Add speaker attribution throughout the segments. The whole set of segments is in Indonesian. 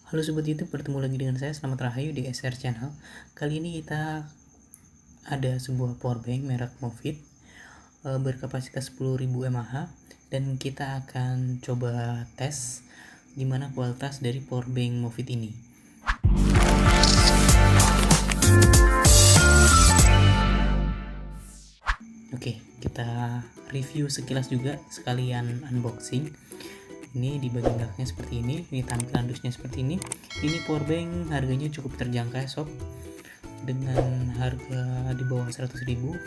Speaker 1: Halo Sobat YouTube, bertemu lagi dengan saya Selamat Rahayu di SR Channel. Kali ini kita ada sebuah powerbank merek Movit berkapasitas 10.000 mAh dan kita akan coba tes gimana kualitas dari powerbank Movit ini. Oke, kita review sekilas juga sekalian unboxing. Ini di bagian belakangnya seperti ini tampilan dusnya seperti ini. Ini powerbank harganya cukup terjangkau ya sob. Dengan harga di bawah 100.000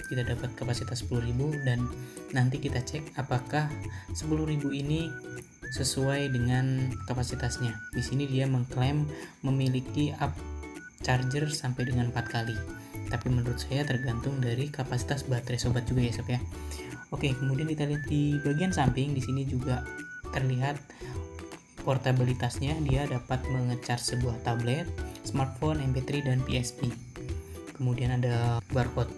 Speaker 1: kita dapat kapasitas 10.000 dan nanti kita cek apakah 10.000 ini sesuai dengan kapasitasnya. Di sini dia mengklaim memiliki up charger sampai dengan 4 kali. Tapi menurut saya tergantung dari kapasitas baterai sobat juga ya sob ya. Oke, kemudian kita lihat di bagian samping di sini juga terlihat portabilitasnya. Dia dapat mengecharge sebuah tablet, smartphone, MP3 dan PSP. Kemudian ada barcode.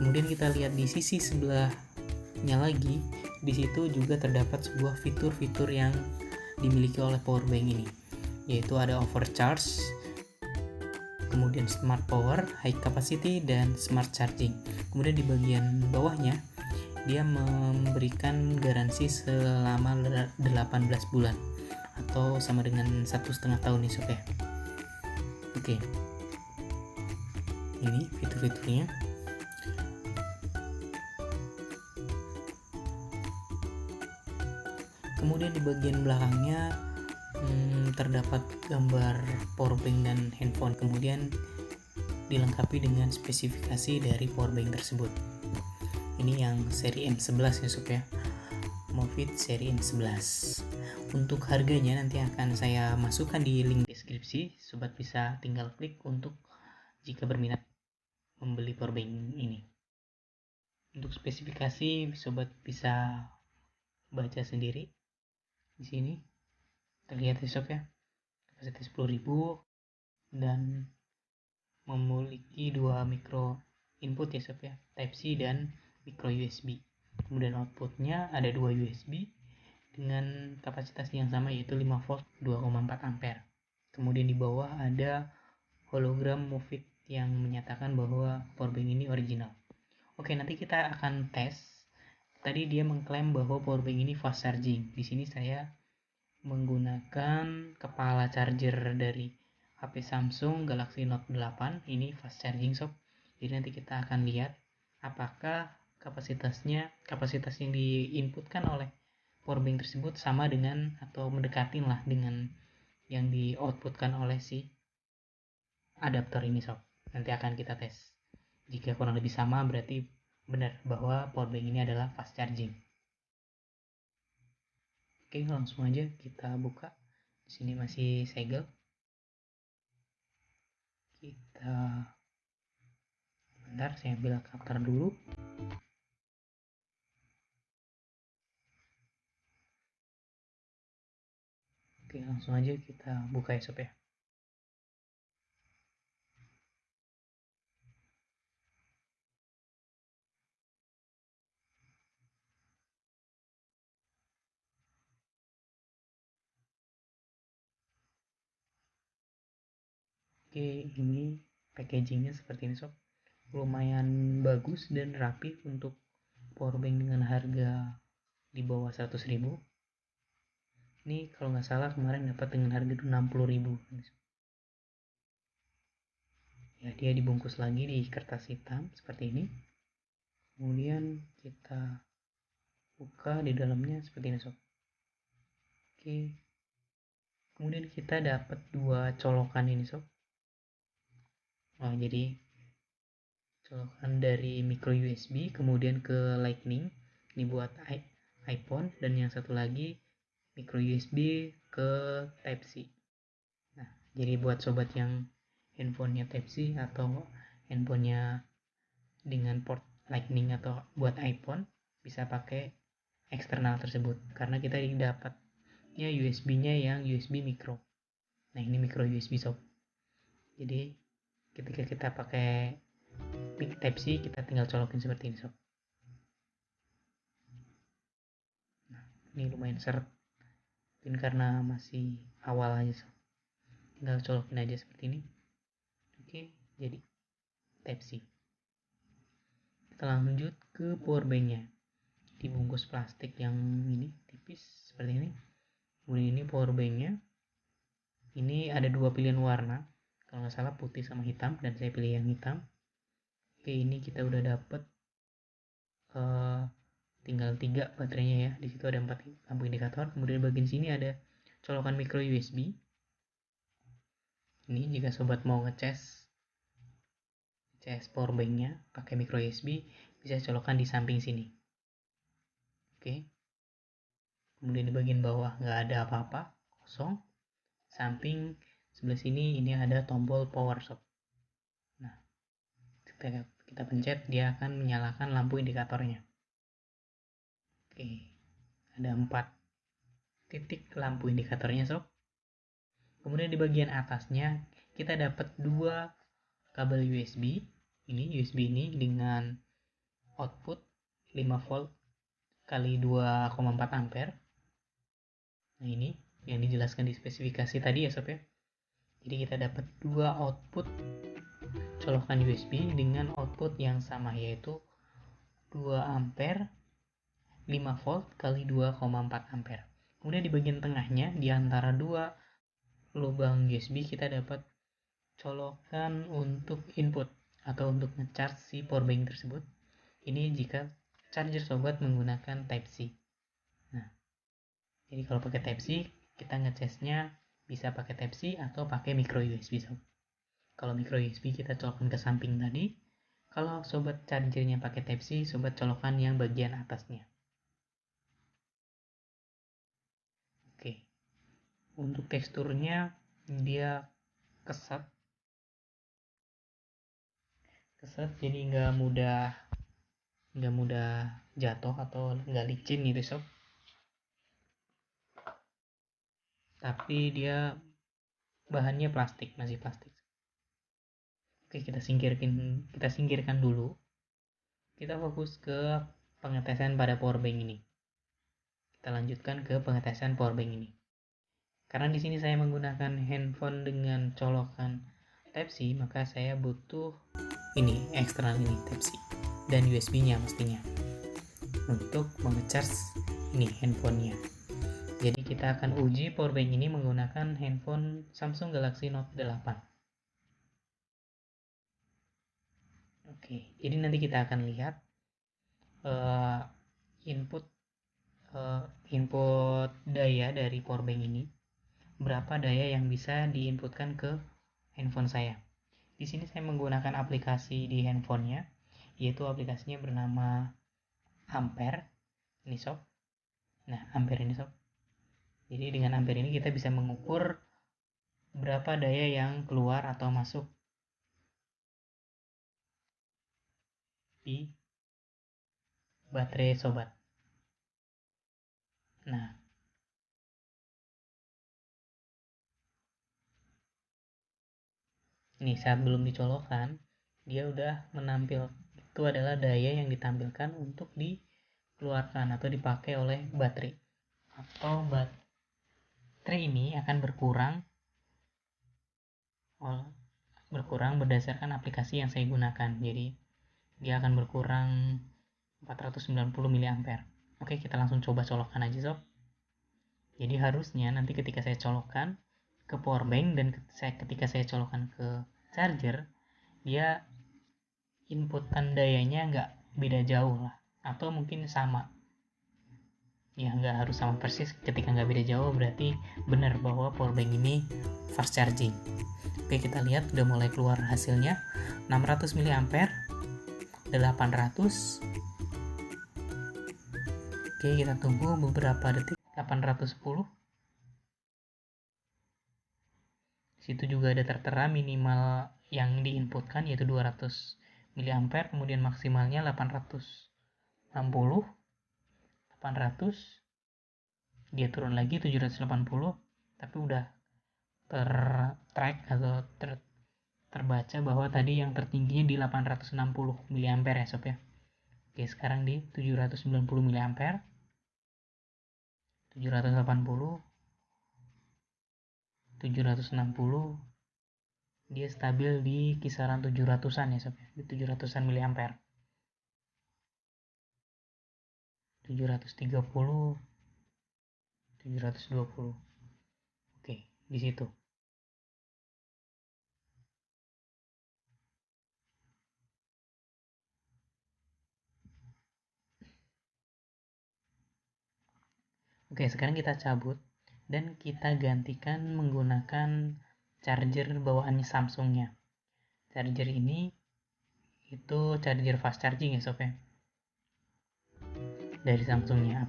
Speaker 1: Kemudian kita lihat di sisi sebelahnya lagi, di situ juga terdapat sebuah fitur-fitur yang dimiliki oleh powerbank ini, yaitu ada overcharge, kemudian smart power, high capacity, dan smart charging. Kemudian di bagian bawahnya dia memberikan garansi selama 18 bulan atau sama dengan 1,5 tahun nih sob ya. Oke, ini fitur-fiturnya. Kemudian di bagian belakangnya terdapat gambar powerbank dan handphone, kemudian dilengkapi dengan spesifikasi dari powerbank tersebut. Ini yang seri M11 ya sob ya, Movit seri M11. Untuk harganya nanti akan saya masukkan di link deskripsi, sobat bisa tinggal klik untuk jika berminat membeli powerbank ini. Untuk spesifikasi sobat bisa baca sendiri di sini. Terlihat ya sob ya, kapasitas 10.000 dan memiliki dua micro input ya sob ya, Type C dan micro USB. Kemudian outputnya ada dua USB dengan kapasitas yang sama yaitu 5 volt 2,4 ampere. Kemudian di bawah ada hologram Movit yang menyatakan bahwa powerbank ini original. Oke, nanti kita akan tes. Tadi dia mengklaim bahwa powerbank ini fast charging. Di sini saya menggunakan kepala charger dari HP Samsung Galaxy Note 8. Ini fast charging sob. Jadi nanti kita akan lihat apakah kapasitas yang diinputkan oleh powerbank tersebut sama dengan atau mendekatin lah dengan yang di outputkan oleh si adaptor ini sob. Nanti akan kita tes. Jika kurang lebih sama berarti benar bahwa powerbank ini adalah fast charging. Oke, langsung aja kita buka. Di sini masih segel. Bentar, saya ambil adapter dulu. Oke, langsung aja kita buka ya sob ya. Oke, ini packagingnya seperti ini sob. Lumayan bagus dan rapi untuk powerbank dengan harga di bawah 100.000. Ini kalau nggak salah kemarin dapat dengan harga 60.000. Ya, dia dibungkus lagi di kertas hitam seperti ini. Kemudian kita buka, di dalamnya seperti ini sob. Oke, kemudian kita dapat dua colokan ini sob. Jadi colokan dari micro USB kemudian ke Lightning, ini buat iPhone, dan yang satu lagi micro USB ke Type C. Nah, jadi buat sobat yang handphonenya Type C atau handphonenya dengan port Lightning atau buat iPhone bisa pakai eksternal tersebut, karena kita dapatnya USB-nya yang USB micro. Nah, ini micro USB sob. Jadi ketika kita pakai Type C kita tinggal colokin seperti ini sob. Nah, ini lumayan seret mungkin karena masih awal aja sob. Tinggal colokin aja seperti ini. Oke, jadi Type C. Kita lanjut ke powerbanknya, dibungkus plastik yang ini tipis seperti ini. Kemudian ini powerbanknya, ini ada dua pilihan warna, kalau nggak salah putih sama hitam, dan saya pilih yang hitam. Oke, ini kita udah dapet tinggal 3 baterainya ya. Di situ ada 4 lampu indikator. Kemudian bagian sini ada colokan micro USB. Ini jika sobat mau ngecas powerbanknya pakai micro USB, bisa colokan di samping sini. Oke. Kemudian di bagian bawah nggak ada apa-apa, kosong. Samping sebelah sini ini ada tombol power sob. Nah, kita pencet, dia akan menyalakan lampu indikatornya. Oke, ada 4 titik lampu indikatornya sob. Kemudian di bagian atasnya kita dapat 2 kabel USB. Ini USB ini dengan output 5 volt kali 2,4 ampere. Nah, ini yang dijelaskan di spesifikasi tadi ya sob ya. Jadi kita dapat 2 output colokan USB dengan output yang sama, yaitu 2 ampere 5 volt kali 2,4 ampere. Kemudian di bagian tengahnya, di antara 2 lubang USB, kita dapat colokan untuk input atau untuk ngecharge si powerbank tersebut. Ini jika charger sobat menggunakan Type C. Nah, jadi kalau pakai Type C, kita ngecasnya bisa pakai Type C atau pakai micro USB sob. Kalau micro USB kita colokan ke samping tadi. Kalau sobat chargernya pakai Type C, sobat colokan yang bagian atasnya. Oke, untuk teksturnya dia kesat jadi nggak mudah jatuh atau nggak licin gitu sob. Tapi dia bahannya plastik, masih plastik. Oke, kita singkirkan dulu. Kita fokus ke pengetesan pada powerbank ini. Kita lanjutkan ke pengetesan powerbank ini. Karena di sini saya menggunakan handphone dengan colokan Type C, maka saya butuh ini eksternal ini Type C dan USB-nya pastinya untuk mengecharge ini handphonenya. Jadi kita akan uji powerbank ini menggunakan handphone Samsung Galaxy Note 8. Oke, jadi nanti kita akan lihat input daya dari powerbank ini, berapa daya yang bisa diinputkan ke handphone saya. Di sini saya menggunakan aplikasi di handphonenya, yaitu aplikasinya bernama Ampere ini sob. Nah, Ampere ini sob. Jadi dengan Ampere ini kita bisa mengukur berapa daya yang keluar atau masuk di baterai sobat. Nah, ini saat belum dicolokkan, dia udah menampil, itu adalah daya yang ditampilkan untuk dikeluarkan atau dipakai oleh baterai. Atau baterai ini akan berkurang berdasarkan aplikasi yang saya gunakan. Jadi dia akan berkurang 490 mAh. Oke, kita langsung coba colokan aja sob. Jadi harusnya nanti ketika saya colokan ke powerbank dan ketika saya colokan ke charger, dia inputan dayanya nggak beda jauh lah, atau mungkin sama ya, nggak harus sama persis. Ketika nggak beda jauh berarti benar bahwa powerbank ini fast charging. Oke, kita lihat udah mulai keluar hasilnya 600 mAh, 800. Oke, kita tunggu beberapa detik. 810. Situ juga ada tertera minimal yang diinputkan yaitu 200 mAh, kemudian maksimalnya 860, 800, dia turun lagi 780, tapi udah tertrack atau terbaca bahwa tadi yang tertingginya di 860 mAh ya sob ya. Oke, sekarang di 790 mAh, 780, 760 dia stabil di kisaran 700-an ya sob, di 700-an miliampere. 730, 720. Oke, di situ. Oke, sekarang kita cabut dan kita gantikan menggunakan charger bawaannya Samsungnya. Charger ini itu charger fast charging ya sob ya, dari Samsungnya.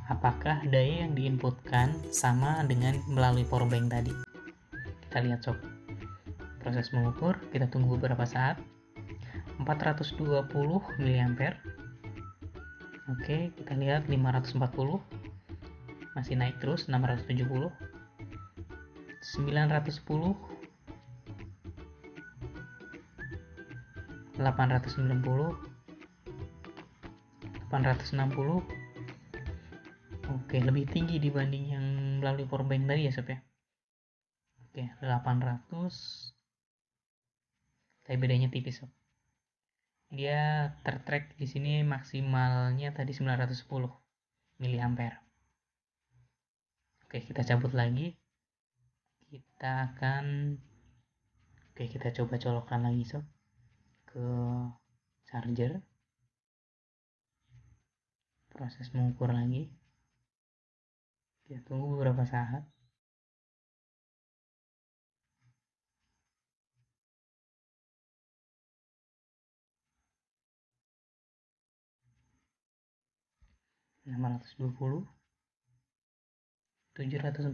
Speaker 1: Apakah daya yang diinputkan sama dengan melalui powerbank tadi? Kita lihat sob. Proses mengukur, kita tunggu beberapa saat. 420 mA. Oke, kita lihat 540. Masih naik terus, 670. 910. 890. 860. Oke, lebih tinggi dibanding yang melalui powerbank tadi ya sob ya. Oke, 800. Tapi bedanya tipis sob. Dia tertrack di sini maksimalnya tadi 910 mA. Oke, kita cabut lagi. Kita coba colokkan lagi sob ke charger. Proses mengukur lagi. Kita tunggu beberapa saat. Enam ratus 740,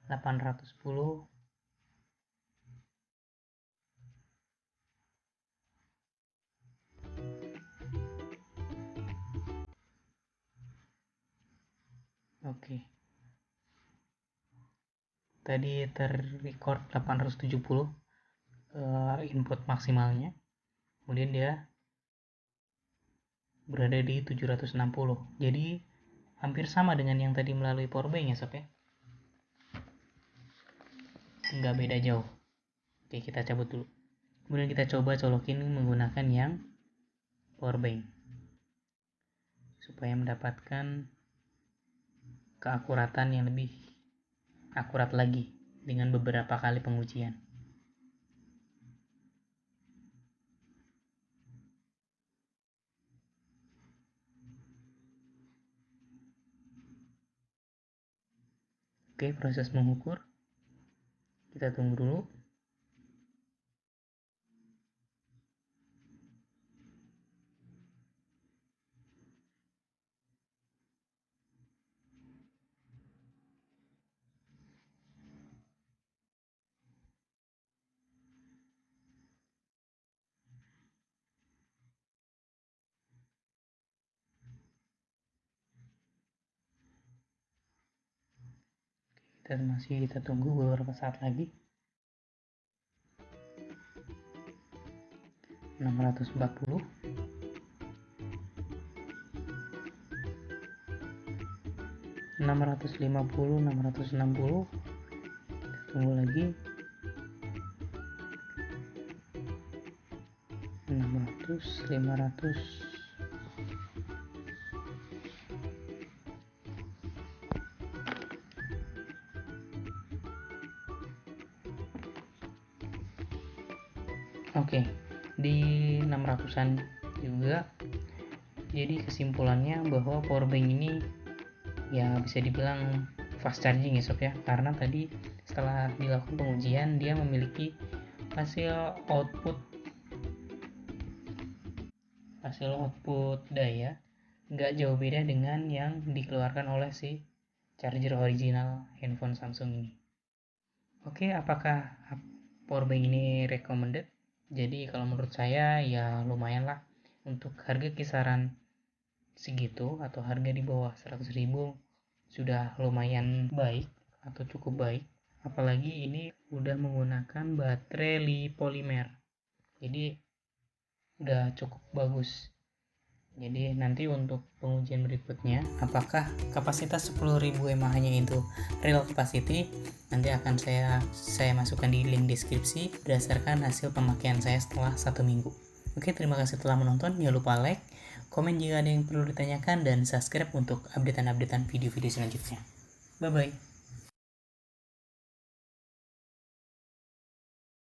Speaker 1: 810. Oke. Tadi terrecord 870 input maksimalnya. Kemudian dia berada di 760. Jadi hampir sama dengan yang tadi melalui powerbank ya sob ya. Nggak beda jauh. Oke, kita cabut dulu. Kemudian kita coba colokin menggunakan yang powerbank supaya mendapatkan keakuratan yang lebih akurat lagi dengan beberapa kali pengujian. Oke, proses mengukur kita tunggu dulu. Kita tunggu beberapa saat lagi. 640, 650, 660. Kita tunggu lagi. 600, 500. Oke, di 600-an juga. Jadi kesimpulannya bahwa powerbank ini ya bisa dibilang fast charging ya sob ya, karena tadi setelah dilakukan pengujian dia memiliki hasil output daya nggak jauh beda dengan yang dikeluarkan oleh si charger original handphone Samsung ini. Oke, apakah powerbank ini recommended? Jadi kalau menurut saya ya lumayan lah, untuk harga kisaran segitu atau harga di bawah 100.000 sudah lumayan baik atau cukup baik. Apalagi ini udah menggunakan baterai li polimer, jadi udah cukup bagus Jadi nanti untuk pengujian berikutnya, apakah kapasitas 10.000 mAh-nya itu real capacity, nanti akan saya masukkan di link deskripsi berdasarkan hasil pemakaian saya setelah 1 minggu. Oke, terima kasih telah menonton. Jangan lupa like, komen jika ada yang perlu ditanyakan, dan subscribe untuk update-updatean video-video selanjutnya. Bye-bye.